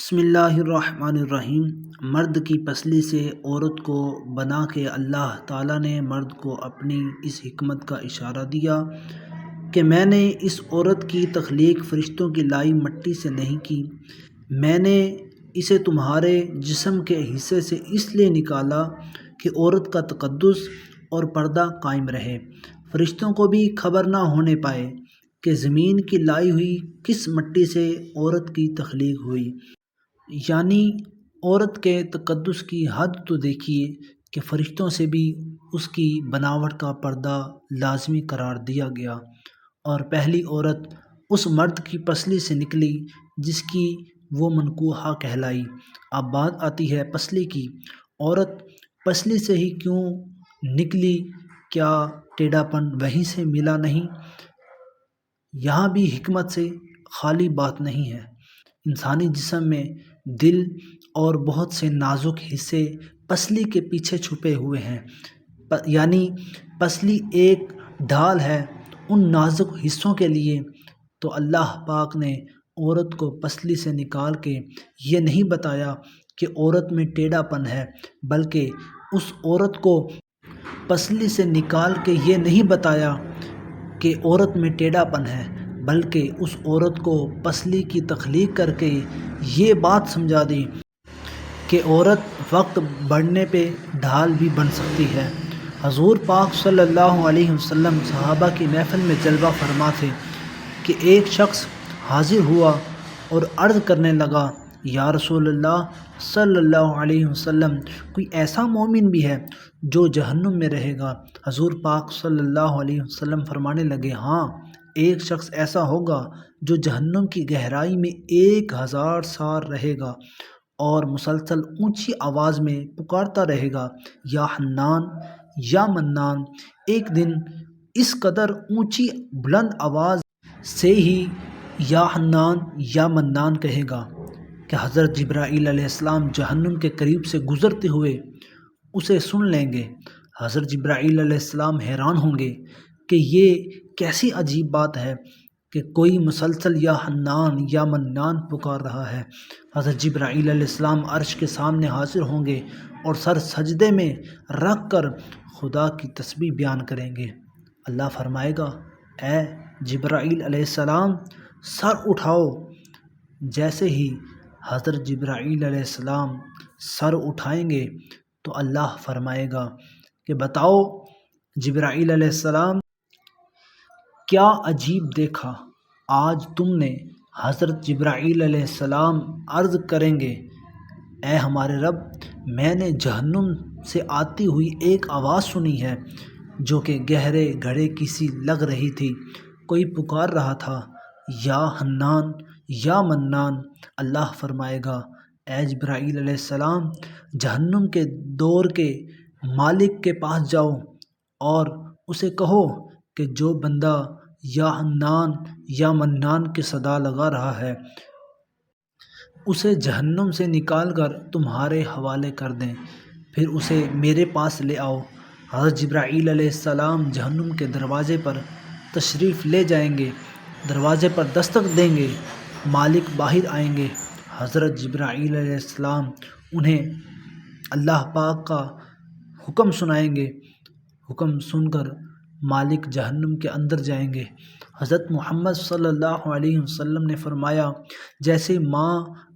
بسم اللہ الرحمن الرحیم۔ مرد کی پسلی سے عورت کو بنا کے اللہ تعالیٰ نے مرد کو اپنی اس حکمت کا اشارہ دیا کہ میں نے اس عورت کی تخلیق فرشتوں کی لائی مٹی سے نہیں کی، میں نے اسے تمہارے جسم کے حصے سے اس لیے نکالا کہ عورت کا تقدس اور پردہ قائم رہے، فرشتوں کو بھی خبر نہ ہونے پائے کہ زمین کی لائی ہوئی کس مٹی سے عورت کی تخلیق ہوئی۔ یعنی عورت کے تقدس کی حد تو دیکھیے کہ فرشتوں سے بھی اس کی بناوٹ کا پردہ لازمی قرار دیا گیا، اور پہلی عورت اس مرد کی پسلی سے نکلی جس کی وہ منکوحہ کہلائی۔ اب بات آتی ہے پسلی کی۔ عورت پسلی سے ہی کیوں نکلی؟ کیا ٹیڑھا پن وہیں سے ملا نہیں؟ یہاں بھی حکمت سے خالی بات نہیں ہے۔ انسانی جسم میں دل اور بہت سے نازک حصے پسلی کے پیچھے چھپے ہوئے ہیں، یعنی پسلی ایک ڈھال ہے ان نازک حصوں کے لیے۔ تو اللہ پاک نے عورت کو پسلی سے نکال کے یہ نہیں بتایا کہ عورت میں ٹیڑھا پن ہے، بلکہ اس عورت کو پسلی سے نکال کے یہ نہیں بتایا کہ عورت میں ٹیڑھا پن ہے، بلکہ اس عورت کو پسلی کی تخلیق کر کے یہ بات سمجھا دی کہ عورت وقت بڑھنے پہ ڈھال بھی بن سکتی ہے۔ حضور پاک صلی اللہ علیہ وسلم صحابہ کی محفل میں جلوہ فرما تھے کہ ایک شخص حاضر ہوا اور عرض کرنے لگا، یا رسول اللہ صلی اللہ علیہ وسلم، کوئی ایسا مومن بھی ہے جو جہنم میں رہے گا؟ حضور پاک صلی اللہ علیہ وسلم فرمانے لگے، ہاں، ایک شخص ایسا ہوگا جو جہنم کی گہرائی میں 1000 سال رہے گا اور مسلسل اونچی آواز میں پکارتا رہے گا، یا حنان یا منان۔ ایک دن اس قدر اونچی بلند آواز سے ہی یا حنان یا منان کہے گا کہ حضرت جبرائیل علیہ السلام جہنم کے قریب سے گزرتے ہوئے اسے سن لیں گے۔ حضرت جبرائیل علیہ السلام حیران ہوں گے کہ یہ کیسی عجیب بات ہے کہ کوئی مسلسل یا حنان یا منان پکار رہا ہے۔ حضرت جبرائیل علیہ السلام عرش کے سامنے حاضر ہوں گے اور سر سجدے میں رکھ کر خدا کی تسبیح بیان کریں گے۔ اللہ فرمائے گا، اے جبرائیل علیہ السلام، سر اٹھاؤ۔ جیسے ہی حضرت جبرائیل علیہ السلام سر اٹھائیں گے تو اللہ فرمائے گا کہ بتاؤ جبرائیل علیہ السلام، کیا عجیب دیکھا آج تم نے؟ حضرت جبرائیل علیہ السلام عرض کریں گے، اے ہمارے رب، میں نے جہنم سے آتی ہوئی ایک آواز سنی ہے جو کہ گہرے گھڑے کی سی لگ رہی تھی، کوئی پکار رہا تھا، یا حنان یا منان۔ اللہ فرمائے گا، اے جبرائیل علیہ السلام، جہنم کے دور کے مالک کے پاس جاؤ اور اسے کہو کہ جو بندہ یا حنان یا منان کی صدا لگا رہا ہے اسے جہنم سے نکال کر تمہارے حوالے کر دیں، پھر اسے میرے پاس لے آؤ۔ حضرت جبرائیل علیہ السلام جہنم کے دروازے پر تشریف لے جائیں گے، دروازے پر دستک دیں گے، مالک باہر آئیں گے، حضرت جبرائیل علیہ السلام انہیں اللہ پاک کا حکم سنائیں گے، حکم سن کر مالک جہنم کے اندر جائیں گے۔ حضرت محمد صلی اللہ علیہ وسلم نے فرمایا، جیسے ماں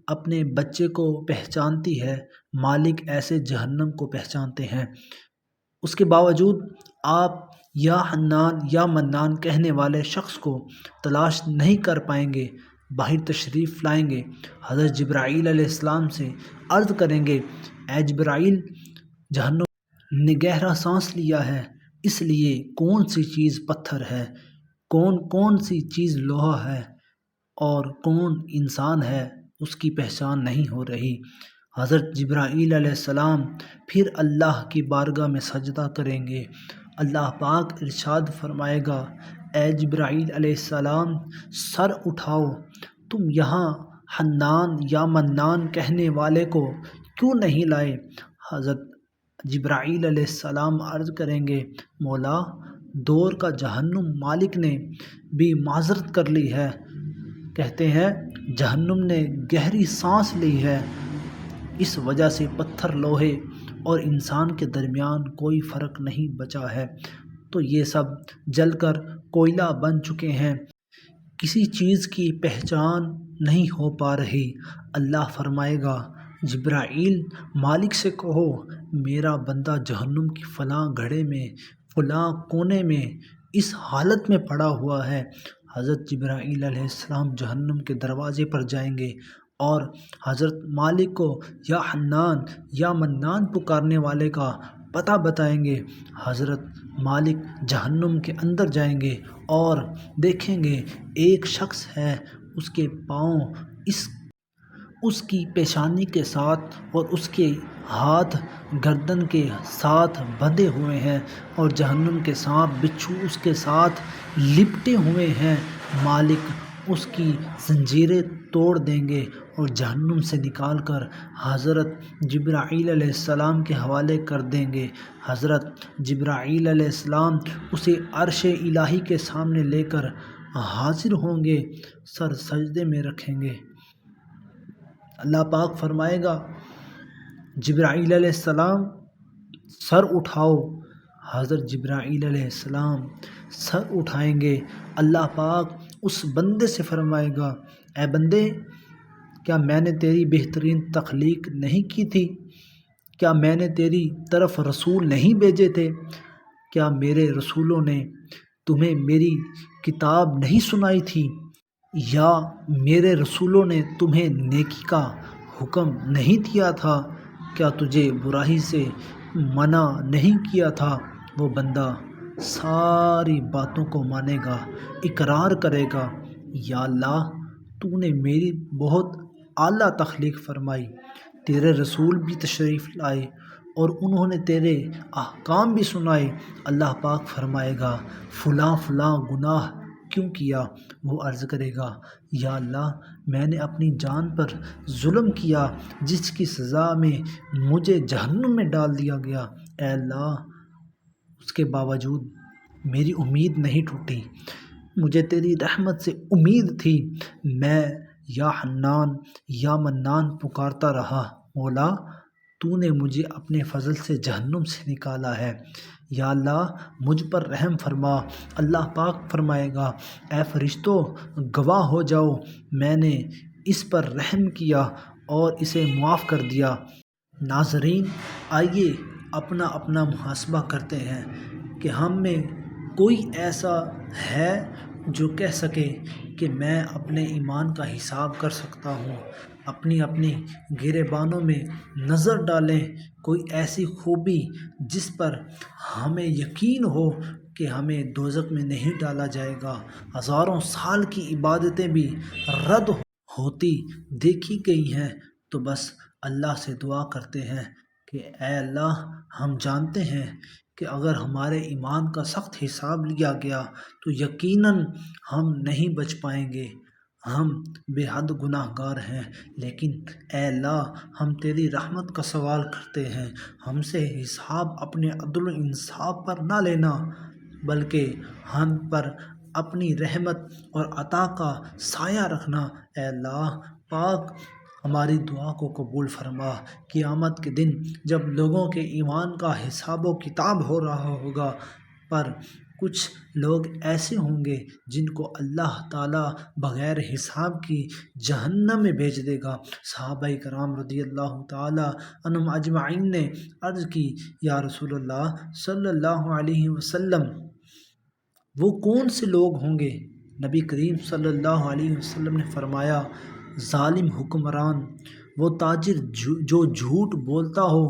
اپنے بچے کو پہچانتی ہے، مالک ایسے جہنم کو پہچانتے ہیں۔ اس کے باوجود آپ یا حنان یا منان کہنے والے شخص کو تلاش نہیں کر پائیں گے، باہر تشریف لائیں گے، حضرت جبرائیل علیہ السلام سے عرض کریں گے، اے جبرائیل، جہنم نے گہرا سانس لیا ہے، اس لیے کون سی چیز پتھر ہے، کون سی چیز لوہا ہے اور کون انسان ہے، اس کی پہچان نہیں ہو رہی۔ حضرت جبرائیل علیہ السلام پھر اللہ کی بارگاہ میں سجدہ کریں گے۔ اللہ پاک ارشاد فرمائے گا، اے جبرائیل علیہ السلام، سر اٹھاؤ، تم یہاں حنان یا منان کہنے والے کو کیوں نہیں لائے؟ حضرت جبرائیل علیہ السلام عرض کریں گے، مولا، دور کا جہنم مالک نے بھی معذرت کر لی ہے، کہتے ہیں جہنم نے گہری سانس لی ہے، اس وجہ سے پتھر، لوہے اور انسان کے درمیان کوئی فرق نہیں بچا ہے، تو یہ سب جل کر کوئلہ بن چکے ہیں، کسی چیز کی پہچان نہیں ہو پا رہی۔ اللہ فرمائے گا، جبرائیل مالک سے کہو میرا بندہ جہنم کی فلاں گھڑے میں، فلاں کونے میں اس حالت میں پڑا ہوا ہے۔ حضرت جبرائیل علیہ السلام جہنم کے دروازے پر جائیں گے اور حضرت مالک کو یا حنان یا منان پکارنے والے کا پتہ بتائیں گے۔ حضرت مالک جہنم کے اندر جائیں گے اور دیکھیں گے ایک شخص ہے، اس کے پاؤں اس کی پیشانی کے ساتھ اور اس کے ہاتھ گردن کے ساتھ بندھے ہوئے ہیں، اور جہنم کے سانپ بچھو اس کے ساتھ لپٹے ہوئے ہیں۔ مالک اس کی زنجیریں توڑ دیں گے اور جہنم سے نکال کر حضرت جبرائیل علیہ السلام کے حوالے کر دیں گے۔ حضرت جبرائیل علیہ السلام اسے عرش الہی کے سامنے لے کر حاضر ہوں گے، سر سجدے میں رکھیں گے۔ اللہ پاک فرمائے گا، جبرائیل علیہ السلام سر اٹھاؤ۔ حضرت جبرائیل علیہ السلام سر اٹھائیں گے۔ اللہ پاک اس بندے سے فرمائے گا، اے بندے، کیا میں نے تیری بہترین تخلیق نہیں کی تھی؟ کیا میں نے تیری طرف رسول نہیں بھیجے تھے؟ کیا میرے رسولوں نے تمہیں میری کتاب نہیں سنائی تھی؟ یا میرے رسولوں نے تمہیں نیکی کا حکم نہیں دیا تھا؟ کیا تجھے برائی سے منع نہیں کیا تھا؟ وہ بندہ ساری باتوں کو مانے گا، اقرار کرے گا، یا اللہ، تو نے میری بہت اعلیٰ تخلیق فرمائی، تیرے رسول بھی تشریف لائے اور انہوں نے تیرے احکام بھی سنائے۔ اللہ پاک فرمائے گا، فلاں فلاں گناہ کیوں کیا؟ وہ عرض کرے گا، یا اللہ، میں نے اپنی جان پر ظلم کیا، جس کی سزا میں مجھے جہنم میں ڈال دیا گیا۔ اے اللہ، اس کے باوجود میری امید نہیں ٹوٹی، مجھے تیری رحمت سے امید تھی، میں یا حنان یا منان پکارتا رہا، مولا تو نے مجھے اپنے فضل سے جہنم سے نکالا ہے، یا اللہ مجھ پر رحم فرما۔ اللہ پاک فرمائے گا، اے فرشتوں، گواہ ہو جاؤ، میں نے اس پر رحم کیا اور اسے معاف کر دیا۔ ناظرین، آئیے اپنا اپنا محاسبہ کرتے ہیں کہ ہم میں کوئی ایسا ہے جو کہہ سکے کہ میں اپنے ایمان کا حساب کر سکتا ہوں؟ اپنی اپنی گریبانوں میں نظر ڈالیں، کوئی ایسی خوبی جس پر ہمیں یقین ہو کہ ہمیں دوزخ میں نہیں ڈالا جائے گا۔ ہزاروں سال کی عبادتیں بھی رد ہوتی دیکھی گئی ہیں، تو بس اللہ سے دعا کرتے ہیں کہ اے اللہ، ہم جانتے ہیں کہ اگر ہمارے ایمان کا سخت حساب لیا گیا تو یقیناً ہم نہیں بچ پائیں گے، ہم بے حد گناہ گار ہیں، لیکن اے اللہ، ہم تیری رحمت کا سوال کرتے ہیں، ہم سے حساب اپنے عدل و انصاف پر نہ لینا، بلکہ ہم پر اپنی رحمت اور عطا کا سایہ رکھنا۔ اے اللہ پاک، ہماری دعا کو قبول فرما۔ قیامت کے دن جب لوگوں کے ایمان کا حساب و کتاب ہو رہا ہوگا، پر کچھ لوگ ایسے ہوں گے جن کو اللہ تعالیٰ بغیر حساب کی جہنم میں بھیج دے گا۔ صحابہ کرام رضی اللہ تعالیٰ عنہم اجمعین نے عرض کی، یا رسول اللہ صلی اللہ علیہ وسلم، وہ کون سے لوگ ہوں گے؟ نبی کریم صلی اللہ علیہ وسلم نے فرمایا، ظالم حکمران، وہ تاجر جو جھوٹ بولتا ہو،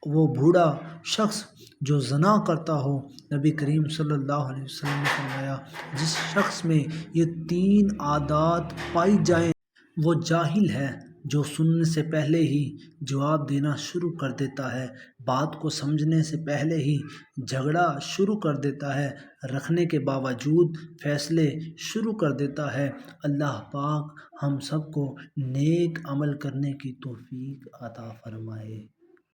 وہ بوڑھا شخص جو زنا کرتا ہو۔ نبی کریم صلی اللہ علیہ وسلم نے فرمایا، جس شخص میں یہ تین عادات پائی جائیں وہ جاہل ہے، جو سننے سے پہلے ہی جواب دینا شروع کر دیتا ہے، بات کو سمجھنے سے پہلے ہی جھگڑا شروع کر دیتا ہے، رکھنے کے باوجود فیصلے شروع کر دیتا ہے۔ اللہ پاک ہم سب کو نیک عمل کرنے کی توفیق عطا فرمائے۔